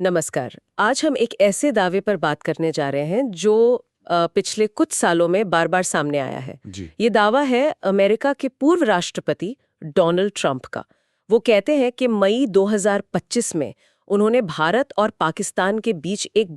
नमस्कार। आज हम एक ऐसे दावे पर बात करने जा रहे हैं जो पिछले कुछ सालों में बार-बार सामने आया है। जी। ये दावा है अमेरिका के पूर्व राष्ट्रपति डोनाल्ड ट्रंप का। वो कहते हैं कि मई 2025 में उन्होंने भारत और पाकिस्तान के बीच एक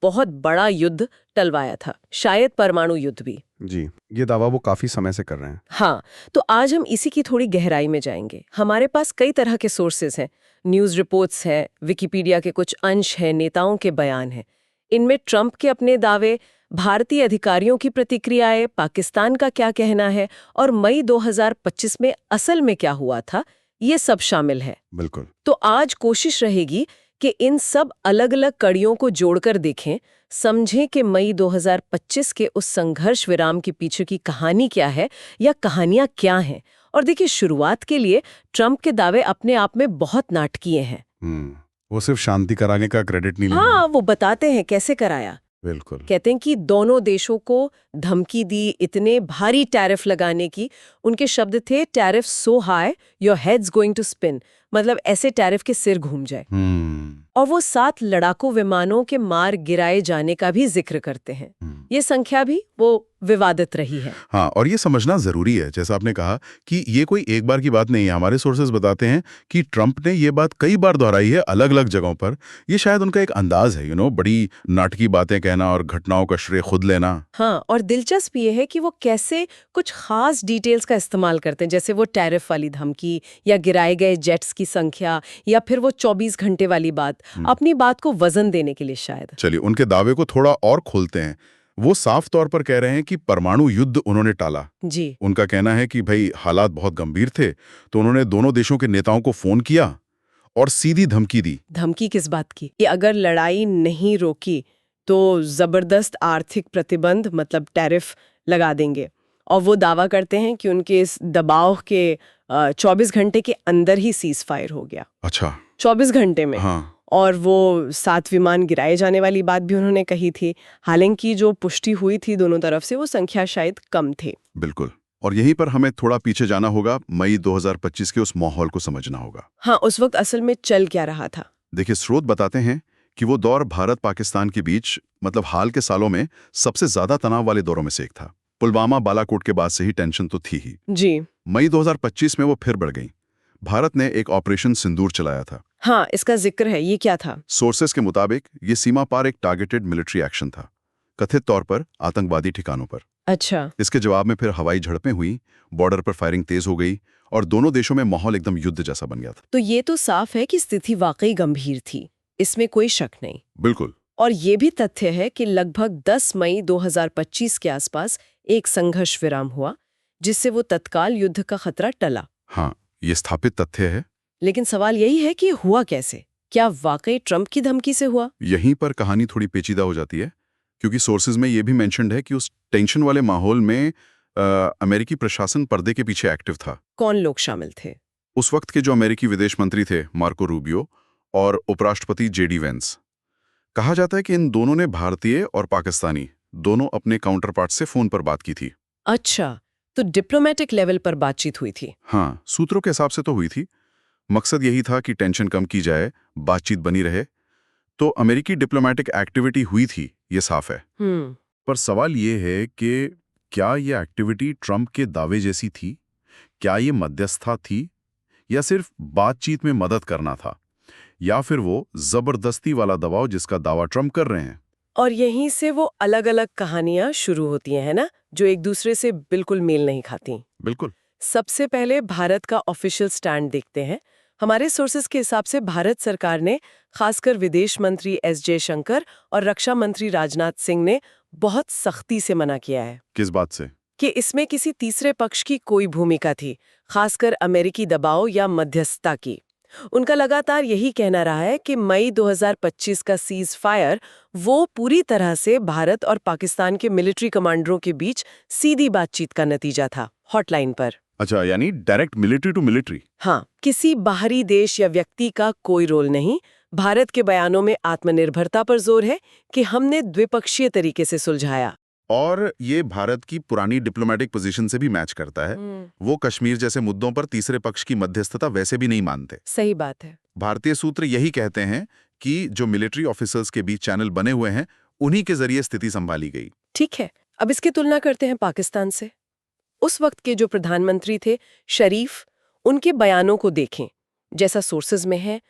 बहुत बड़ा युद्ध टलवाया था, शायद परमाणु युद्ध भी। जी, ये दावा वो काफी समय से कर रहे हैं। हाँ, तो आज हम इसी की थोड़ी गहराई में जाएंगे। हमारे पास कई तरह के सोर्सेज हैं, न्यूज़ रिपोर्ट्स हैं, विकिपीडिया के कुछ अंश हैं, नेताओं के बयान हैं। इनमें ट्रंप के अपने दावे, भारतीय अधिकारियों की प्रतिक्रियाएं, पाकिस्तान का क्या कहना है और मई 2025 में असल में क्या हुआ था, ये सब शामिल है। बिल्कुल। तो आज कोशिश रहेगी कि इन सब अलग-अलग कड़ियों को जोड़कर देखें, समझें कि मई 2025 के उस संघर्ष विराम के पीछे की कहानी क्या है या कहानियां क्या हैं। और देखिए, शुरुआत के लिए ट्रंप के दावे अपने आप में बहुत नाटकीय हैं। वो सिर्फ शांति कराने का क्रेडिट नहीं लेंगे। हाँ, वो बताते हैं कैसे कराया। बिल्कुल। कहते हैं कि दोनों देशों को धमकी दी इतने भारी टैरिफ लगाने की। उनके शब्द थे, tariff so high your heads going to spin, मतलब ऐसे टैरिफ के सिर घूम जाए। और वो 7 लड़ाकू विमानों के मार गिराए जाने का भी जिक्र करते हैं। ये संख्या भी वो विवादित रही है। हाँ, और ये समझना जरूरी है, जैसा आपने कहा कि ये कोई एक बार की बात नहीं है। हमारे सोर्सेज बताते हैं कि ट्रंप ने ये बात कई बार दोहराई है अलग अलग जगहों पर। ये शायद उनका एक अंदाज है, बड़ी नाटकी बातें कहना और घटनाओं का श्रेय खुद लेना। हाँ, और दिलचस्प ये है कि वो कैसे कुछ खास डिटेल्स का इस्तेमाल करते हैं, जैसे वो टैरिफ वाली धमकी या गिराए गए जेट्स की संख्या या फिर वो 24 घंटे वाली बात, अपनी बात को वजन देने के लिए शायद। चलिए, उनके दावे को थोड़ा और खोलते हैं। वो साफ तौर पर कह रहे हैं कि परमाणु युद्ध उन्होंने टाला। जी। उनका कहना है कि भाई हालात बहुत गंभीर थे, तो उन्होंने दोनों देशों के नेताओं को फोन किया और सीधी धमकी दी। धमकी किस बात की? कि अगर लड़ाई नहीं रोकी तो जबरदस्त आर्थिक प्रतिबंध, मतलब टैरिफ लगा देंगे। और वो दावा करते हैं कि उनके इस दबाव के 24 घंटे के अंदर ही सीज फायर हो गया। अच्छा। 24 घंटे में। हाँ। और वो 7 विमान गिराए जाने वाली बात भी उन्होंने कही थी। हालांकि जो पुष्टि हुई थी दोनों तरफ से, वो संख्या शायद कम थे। बिल्कुल। और यहीं पर हमें थोड़ा पीछे जाना होगा, मई 2025 के उस माहौल को समझना होगा। हाँ, उस वक्त असल में चल क्या रहा था? देखिए, स्रोत बताते हैं कि वो दौर भारत पाकिस्तान के बीच, हाल के सालों में सबसे ज्यादा तनाव वाले दौरों में से एक था। पुलवामा बालाकोट के बाद से ही टेंशन तो थी ही। जी। मई 2025 में वो फिर बढ़ गई। भारत ने एक ऑपरेशन सिंदूर चलाया था। हाँ, इसका जिक्र है। ये क्या था? सोर्सेस के मुताबिक ये सीमा पार एक टारगेटेड मिलिट्री एक्शन था, कथित तौर पर आतंकवादी ठिकानों पर। अच्छा। इसके जवाब में फिर हवाई झड़पें हुई, बॉर्डर पर फायरिंग तेज हो गई और दोनों देशों में माहौल एकदम युद्ध जैसा बन गया था। तो ये तो साफ है कि स्थिति वाकई गंभीर थी, इसमें कोई शक नहीं। बिल्कुल। और ये भी तथ्य है कि लगभग 10 मई 2025 के आसपास एक संघर्ष विराम हुआ, जिससे वो तत्काल युद्ध का खतरा टला। हाँ, ये स्थापित तथ्य है। लेकिन सवाल यही है कि हुआ कैसे? क्या वाकई ट्रंप की धमकी से हुआ? यहीं पर कहानी थोड़ी पेचीदा हो जाती है, क्योंकि सोर्सेज में ये भी मेंशन्ड है कि उस टेंशन वाले माहौल में अमेरिकी प्रशासन पर्दे के पीछे एक्टिव था। कौन लोग शामिल थे? उस वक्त के जो अमेरिकी विदेश मंत्री थे, मार्को रूबियो, और उपराष्ट्रपति जेडी वेंस। कहा जाता है कि इन दोनों ने भारतीय और पाकिस्तानी दोनों अपने काउंटर पार्ट से फोन पर बात की थी। अच्छा, तो डिप्लोमेटिक लेवल पर बातचीत हुई थी। हाँ, सूत्रों के हिसाब से तो हुई थी। मकसद यही था कि टेंशन कम की जाए, बातचीत बनी रहे। तो अमेरिकी डिप्लोमेटिक एक्टिविटी हुई थी, ये साफ है। पर सवाल ये है कि क्या ये एक्टिविटी ट्रंप के दावे जैसी थी? क्या ये मध्यस्थता थी या सिर्फ बातचीत में मदद करना था, या फिर वो जबरदस्ती वाला दबाव जिसका दावा ट्रंप कर रहे हैं? और यहीं से वो अलग-अलग कहानियां शुरू होती हैं, है ना, जो एक दूसरे से बिल्कुल मेल नहीं खाती। बिल्कुल। सबसे पहले भारत का ऑफिशियल स्टैंड देखते हैं। हमारे सोर्सेज के हिसाब से भारत सरकार ने, खासकर विदेश मंत्री एस जयशंकर और रक्षा मंत्री राजनाथ सिंह ने बहुत सख्ती से मना किया है किस बात से? कि इसमें किसी तीसरे पक्ष की कोई भूमिका थी, खासकर अमेरिकी दबाव या मध्यस्थता की। उनका लगातार यही कहना रहा है कि मई 2025 का सीज फायर वो पूरी तरह से भारत और पाकिस्तान के मिलिट्री कमांडरों के बीच सीधी बातचीत का नतीजा था, हॉटलाइन पर। अच्छा, यानी डायरेक्ट मिलिट्री टू मिलिट्री। हाँ, किसी बाहरी देश या व्यक्ति का कोई रोल नहीं। भारत के बयानों में आत्मनिर्भरता पर जोर है कि हमने द्विपक्षीय तरीके से सुलझाया। और ये भारत की पुरानी डिप्लोमेटिक पोजीशन से भी मैच करता है। वो कश्मीर जैसे मुद्दों पर तीसरे पक्ष की मध्यस्थता वैसे भी नहीं मानते। सही बात है। भारतीय सूत्र यही कहते हैं कि जो मिलिट्री ऑफिसर्स के बीच चैनल बने हुए हैं उन्हीं के जरिए स्थिति संभाली गई। ठीक है, अब इसकी तुलना करते हैं पाकिस्तान से। उस वक्त के जो प्रधानमंत्री थे शरीफ, उनके बयानों को देखें जैसा सोर्सेज में है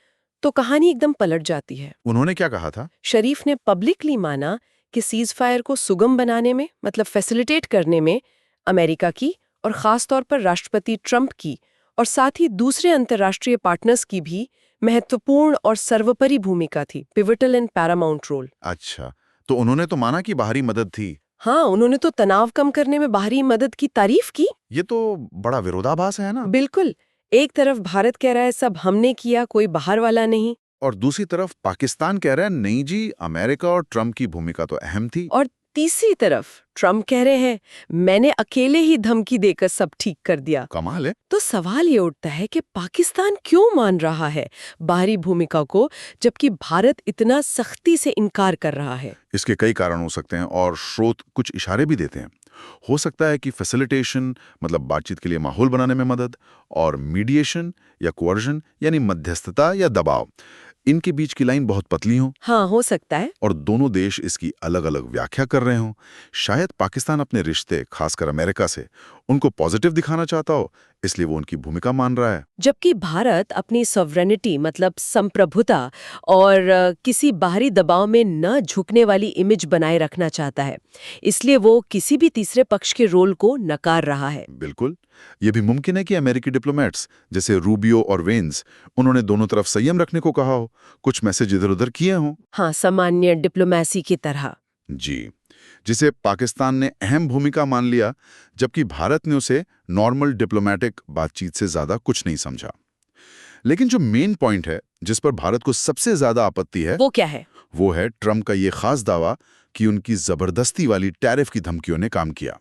तो कहानी एकदम पलट जाती है। उन्होंने क्या कहा था? शरीफ ने पब्लिकली माना कि सीज फायर को सुगम बनाने में, मतलब फैसिलिटेट करने में, अमेरिका की और खास तौर पर राष्ट्रपति ट्रंप की और साथ ही दूसरे अंतर्राष्ट्रीय पार्टनर्स की भी महत्वपूर्ण और सर्वोपरि भूमिका थी, पिवटल एंड पैरामाउंट रोल। अच्छा, तो उन्होंने तो माना कि बाहरी मदद थी। हाँ, उन्होंने तो तनाव कम करने में बाहरी मदद की तारीफ की। ये तो बड़ा विरोधाभास है ना? बिल्कुल, एक तरफ भारत कह रहा है सब हमने किया, कोई बाहर वाला नहीं, और दूसरी तरफ पाकिस्तान कह रहा है नहीं जी, अमेरिका और ट्रंप की भूमिका तो अहम थी। और तीसरी तरफ ट्रंप कह रहे हैं मैंने अकेले ही धमकी देकर सब ठीक कर दिया। कमाल है। तो सवाल ये उठता है कि पाकिस्तान क्यों मान रहा है बाहरी भूमिका को, जबकि भारत इतना सख्ती से इनकार कर रहा है? इसके कई कारण हो सकते हैं और स्रोत कुछ इशारे भी देते हैं। हो सकता है कि फैसिलिटेशन मतलब बातचीत के लिए माहौल बनाने में मदद, और मीडिएशन या कोअर्जन यानी मध्यस्थता या दबाव, इनके बीच की लाइन बहुत पतली हो। हाँ, हो सकता है। और दोनों देश इसकी अलग अलग व्याख्या कर रहे हों। शायद पाकिस्तान अपने रिश्ते, खासकर अमेरिका से, उनको पॉजिटिव दिखाना चाहता हो, इसलिए वो उनकी भूमिका मान रहा है। जबकि भारत अपनी सॉवरेनिटी मतलब संप्रभुता और किसी बाहरी दबाव में न झुकने वाली इमेज बनाए रखना चाहता है, इसलिए वो किसी भी तीसरे पक्ष के रोल को नकार रहा है। बिल्कुल, ये भी मुमकिन है कि अमेरिकी डिप्लोमेट्स जैसे रूबियो और वेन्स, उन्होंने दोनों तरफ संयम रखने को कहा हो, कुछ मैसेज इधर उधर किए हों। हाँ, सामान्य डिप्लोमेसी की तरह। जी, जिसे पाकिस्तान ने अहम भूमिका मान लिया, जबकि भारत ने उसे नॉर्मल डिप्लोमेटिक बातचीत से ज्यादा कुछ नहीं समझा। लेकिन जो मेन पॉइंट है, जिस पर भारत को सबसे ज्यादा आपत्ति है, वो क्या है? वो है ट्रंप का ये खास दावा कि उनकी जबरदस्ती वाली टैरिफ की धमकियों ने काम किया।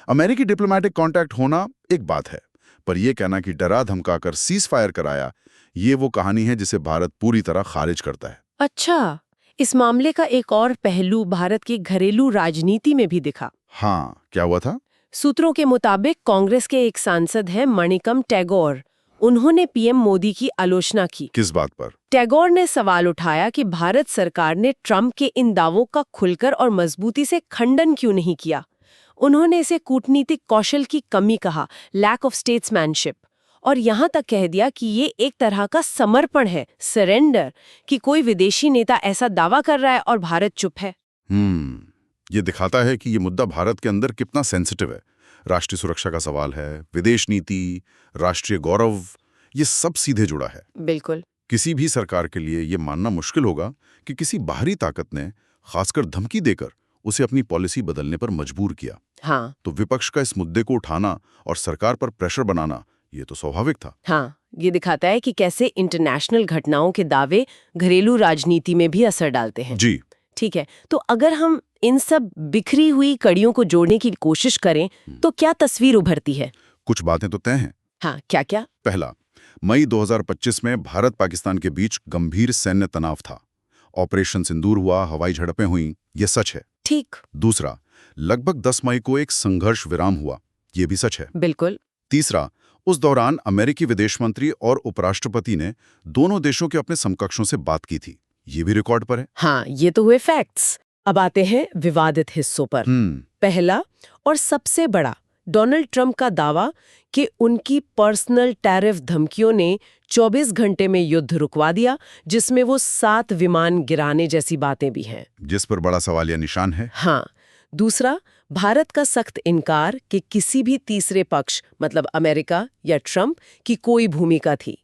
अमेरिकी डिप्लोमेटिक कांटेक्ट होना एक बात है, पर यह कहना कि डरा धमकाकर सीज फायर कराया, ये वो कहानी है जिसे भारत पूरी तरह खारिज करता है। अच्छा, इस मामले का एक और पहलू भारत की घरेलू राजनीति में भी दिखा। हाँ, क्या हुआ था? सूत्रों के मुताबिक कांग्रेस के एक सांसद हैं मणिकम टैगोर, उन्होंने पीएम मोदी की आलोचना की। किस बात पर? टैगोर ने सवाल उठाया कि भारत सरकार ने ट्रंप के इन दावों का खुलकर और मजबूती से खंडन क्यों नहीं किया। उन्होंने इसे कूटनीतिक कौशल की कमी कहा, लैक ऑफ स्टेट्समैनशिप, और यहाँ तक कह दिया कि ये एक तरह का समर्पण है, सरेंडर, कि कोई विदेशी नेता ऐसा दावा कर रहा है और भारत चुप है। ये दिखाता है कि ये मुद्दा भारत के अंदर कितना सेंसिटिव है। राष्ट्रीय सुरक्षा का सवाल है, विदेश नीति, राष्ट्रीय गौरव, ये सब सीधे जुड़ा है। बिल्कुल। किसी भी सरकार के लिए ये मानना मुश्किल होगा कि किसी बाहरी ताकत ने, खासकर धमकी देकर, उसे अपनी पॉलिसी बदलने पर मजबूर किया। हाँ। तो विपक्ष का इस मुद्दे को उठाना और सरकार पर प्रेशर बनाना, ये तो स्वाभाविक था। हाँ, ये दिखाता है कि कैसे इंटरनेशनल घटनाओं के दावे घरेलू राजनीति में भी असर डालते हैं। जी। ठीक है, तो अगर हम इन सब बिखरी हुई कड़ियों को जोड़ने की कोशिश करें तो क्या तस्वीर उभरती है? कुछ बातें तो तय हैं। हाँ, क्या क्या? पहला, मई 2025 में भारत पाकिस्तान के बीच गंभीर सैन्य तनाव था। ऑपरेशन सिंदूर हुआ, हवाई झड़पें हुई, ये सच है। ठीक। दूसरा, लगभग 10 मई को एक संघर्ष विराम हुआ, ये भी सच है। बिल्कुल। तीसरा, उस दौरान अमेरिकी विदेश मंत्री और उपराष्ट्रपति ने दोनों देशों के अपने समकक्षों से बात की थी, ये भी रिकॉर्ड पर है। हाँ, ये तो हुए फैक्ट्स। अब आते हैं विवादित हिस्सों पर। पहला और सबसे बड़ा, डोनाल्ड ट्रंप का दावा कि उनकी पर्सनल टैरिफ धमकियों ने 24 घंटे में युद्ध रुकवा दिया, जिसमें वो 7 विमान गिराने जैसी बातें भी हैं, जिस पर बड़ा सवालिया निशान है। हाँ। दूसरा, भारत का सख्त इनकार कि किसी भी तीसरे पक्ष मतलब अमेरिका या ट्रंप की कोई भूमिका थी,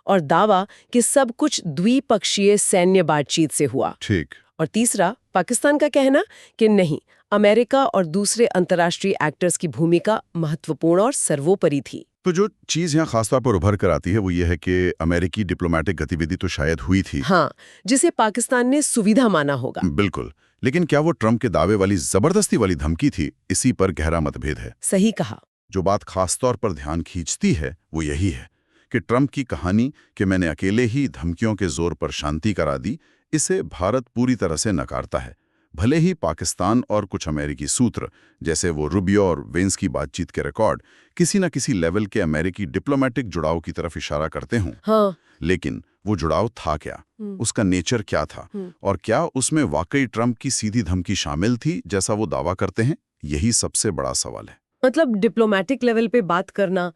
और दावा कि सब कुछ द्विपक्षीय सैन्य बातचीत से हुआ। ठीक। और तीसरा, पाकिस्तान का कहना कि नहीं, अमेरिका और दूसरे अंतर्राष्ट्रीय एक्टर्स की भूमिका महत्वपूर्ण और सर्वोपरि थी। तो जो चीज यहाँ खासतौर पर उभर कर आती है वो ये है कि अमेरिकी डिप्लोमेटिक गतिविधि तो शायद हुई थी, हाँ, जिसे पाकिस्तान ने सुविधा माना होगा। बिल्कुल, लेकिन क्या वो ट्रंप के दावे वाली जबरदस्ती वाली धमकी थी, इसी पर गहरा मतभेद है। सही कहा। जो बात खासतौर पर ध्यान खींचती है वो यही है कि ट्रंप की कहानी कि मैंने अकेले ही धमकियों के जोर पर शांति करा दी, इसे भारत पूरी तरह से नकारता है। भले ही पाकिस्तान और कुछ अमेरिकी सूत्र जैसे वो रूबियो और वेंस की बातचीत के रिकॉर्ड किसी न किसी लेवल के अमेरिकी डिप्लोमेटिक जुड़ाव की तरफ इशारा करते हों, हाँ। लेकिन वो जुड़ाव था क्या, उसका नेचर क्या था, और क्या उसमें वाकई ट्रंप की सीधी धमकी शामिल थी जैसा वो दावा करते हैं? यही सबसे बड़ा सवाल है। मतलब डिप्लोमेटिक लेवल पे बात करना,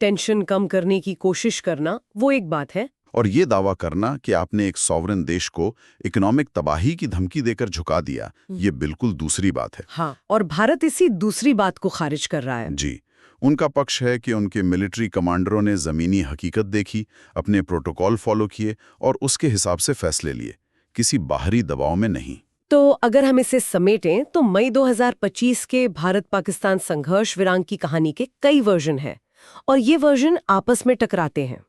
टेंशन कम करने की कोशिश करना, वो एक बात है। और ये दावा करना कि आपने एक सॉवरेन देश को इकोनॉमिक तबाही की धमकी देकर झुका दिया, ये बिल्कुल दूसरी बात है। हाँ, और भारत इसी दूसरी बात को खारिज कर रहा है। जी, उनका पक्ष है कि उनके मिलिट्री कमांडरों ने ज़मीनी हकीकत देखी, अपने प्रोटोकॉल फॉलो किए और उसके हिसाब से फैसले लिए, किसी बाहरी दबाव में नहीं। तो अगर हम इसे समेटें तो मई 2025 के भारत-पाकिस्तान संघर्ष विराम की कहानी के कई वर्जन हैं और ये वर्जन आपस में टकराते हैं।